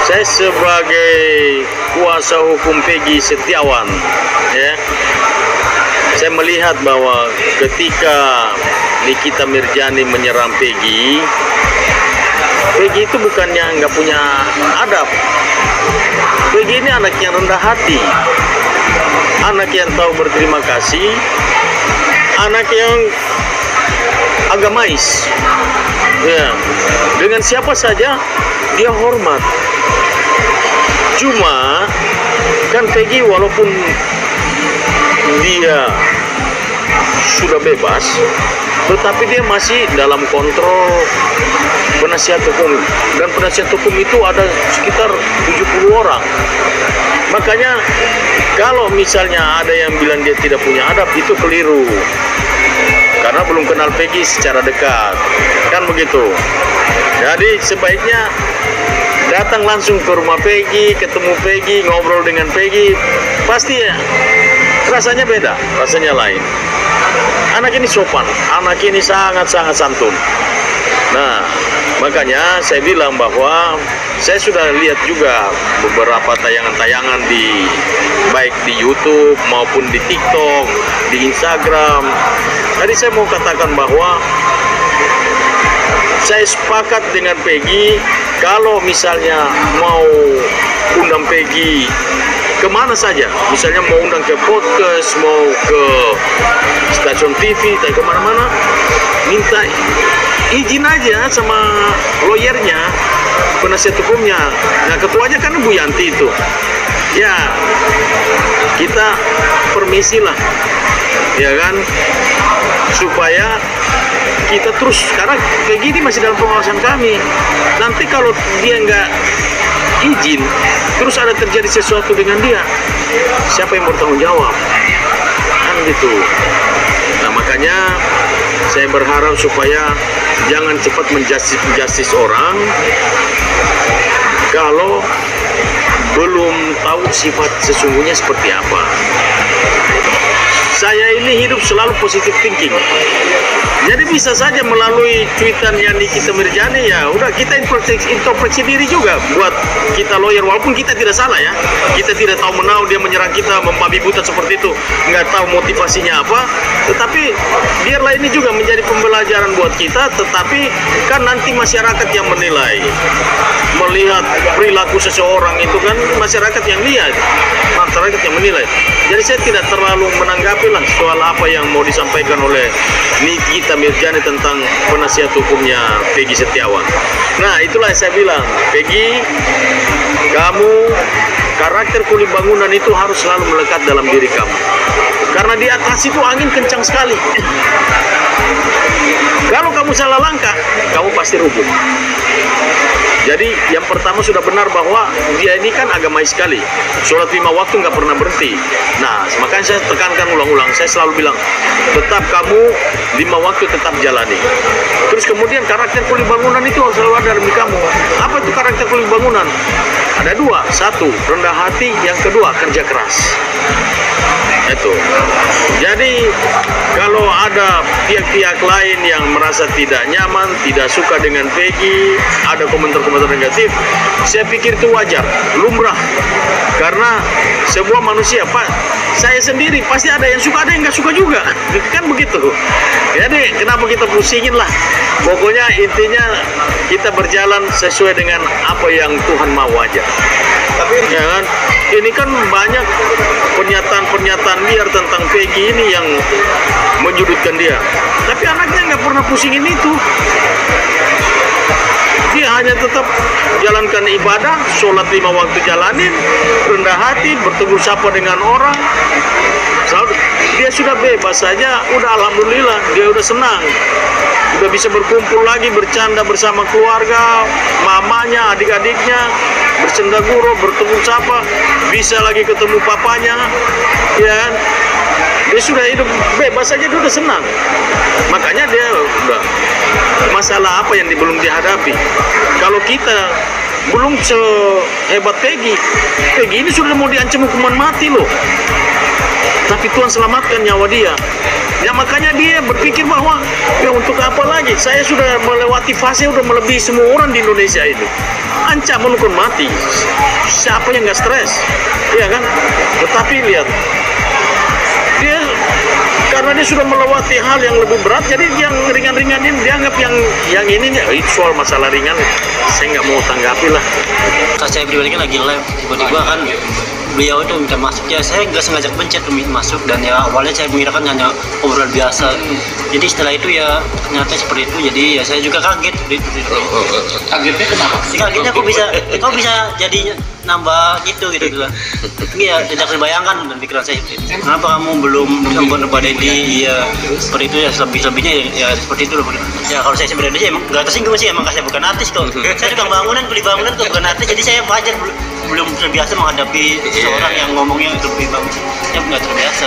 Saya sebagai kuasa hukum Peggy Setiawan, ya, saya melihat bahwa ketika Nikita Mirzani menyerang Peggy itu bukannya nggak punya adab. Peggy ini anak yang rendah hati, anak yang tahu berterima kasih, anak yang agamais. Ya, dengan siapa saja dia hormat. Cuma kan Peggy walaupun dia sudah bebas, tetapi dia masih dalam kontrol penasihat hukum, dan penasihat hukum itu ada sekitar 70 orang. Makanya kalau misalnya ada yang bilang dia tidak punya adab, itu keliru, karena belum kenal Peggy secara dekat, kan begitu. Jadi sebaiknya datang langsung ke rumah Peggy, ketemu Peggy, ngobrol dengan Peggy, pasti ya rasanya beda, rasanya lain. Anak ini sopan, anak ini sangat-sangat santun. Nah, makanya saya bilang bahwa saya sudah lihat juga beberapa tayangan-tayangan baik di YouTube maupun di TikTok, di Instagram. Jadi saya mau katakan bahwa saya sepakat dengan Peggy, kalau misalnya mau undang Peggy kemana saja, misalnya mau undang ke podcast, mau ke stasiun TV, atau kemana-mana, minta izin aja sama lawyernya, penasihat hukumnya. Nah, ketuanya kan Bu Yanti itu. Ya, kita permisi lah, ya kan, supaya kita terus, karena Peggy ini masih dalam pengawasan kami. Nanti kalau dia nggak izin, terus ada terjadi sesuatu dengan dia, siapa yang bertanggung jawab? Kan gitu. Nah, makanya saya berharap supaya jangan cepat menjustis orang kalau belum tahu sifat sesungguhnya seperti apa. Saya ini hidup selalu positive thinking. Jadi bisa saja melalui tweetannya Nikita Mirzani, ya udah kita introspeksi diri juga buat kita lawyer, walaupun kita tidak salah ya. Kita tidak tahu menau dia menyerang kita, membabi buta seperti itu, nggak tahu motivasinya apa. Tetapi biarlah ini juga menjadi pembelajaran buat kita, tetapi kan nanti masyarakat yang menilai. Melihat perilaku seseorang itu kan masyarakat yang lihat, masyarakat yang menilai. Jadi saya tidak terlalu menanggapi lah soal apa yang mau disampaikan oleh Nikita Mirzani tentang penasihat hukumnya Peggy Setiawan. Nah, itulah yang saya bilang, Peggy, kamu karakter kulit bangunan itu harus selalu melekat dalam diri kamu. Karena di atas itu angin kencang sekali. Kalau kamu salah langkah, kamu pasti rubuh. Jadi yang pertama sudah benar bahwa dia ini kan agamais sekali. Sholat 5 waktu nggak pernah berhenti. Nah, makanya saya tekankan ulang-ulang. Saya selalu bilang, tetap kamu 5 waktu tetap jalani. Terus kemudian karakter kulit bangunan itu harus selalu ada dalam kamu. Apa itu karakter kulit bangunan? Ada dua. Satu, rendah hati. Yang kedua, kerja keras. Itu. Jadi kalau ada pihak-pihak lain yang merasa tidak nyaman, tidak suka dengan Peggy, ada komentar-komentar negatif, saya pikir itu wajar, lumrah. Karena sebuah manusia, Pak, saya sendiri pasti ada yang suka, ada yang nggak suka juga, kan begitu. Jadi kenapa kita pusingin lah? Pokoknya intinya kita berjalan sesuai dengan apa yang Tuhan mau aja. Tapi ya kan, ini kan banyak pernyataan-pernyataan liar tentang Peggy ini yang menyudutkan dia. Tapi anaknya nggak pernah pusingin itu. Dia hanya tetap jalankan ibadah, sholat 5 waktu jalanin, rendah hati, bertegur sapa dengan orang. Dia sudah bebas saja, udah alhamdulillah, dia udah senang. Udah bisa berkumpul lagi, bercanda bersama keluarga, mamanya, adik-adiknya, bercanda guru, bertemu sapa, bisa lagi ketemu papanya, ya. Dia sudah hidup bebas saja, dia udah senang. Makanya dia udah, masalah apa yang belum dihadapi. Kalau kita belum sehebat Peggy ini sudah mau diancam hukuman mati loh. Tapi Tuhan selamatkan nyawa dia. Ya makanya dia berpikir bahwa ya untuk apa lagi? Saya sudah melewati fase, sudah melebihi semua orang di Indonesia ini. Ancaman hukum mati. Siapa yang nggak stres? Iya kan? Tetapi lihat, dia karena dia sudah melewati hal yang lebih berat, jadi yang ringan-ringan ini dianggap yang ini itu soal masalah ringan. Saya nggak mau tanggapi lah. Saya pribadi kan lagi live, tiba-tiba kan beliau itu minta masuk, ya saya nggak sengaja pencet masuk, dan ya awalnya saya mengira kan hanya obrolan biasa. Jadi setelah itu ya ternyata seperti itu, jadi ya saya juga kaget. Kagetnya kenapa? Kagetnya kok bisa jadi nambah gitu bilang. Iya, tidak terbayangkan dan pikiran saya. Kenapa kamu belum menonton kepada Dedi? Iya, seperti itu ya, lebih-lebihnya ya seperti itu. Ya kalau saya sebenarnya sih emang nggak tersinggung sih, emang saya bukan artis kok. Saya juga beli bangunan kok, bukan artis, jadi saya wajar belum terbiasa menghadapi seorang yang ngomongnya lebih bagus. Saya nggak terbiasa.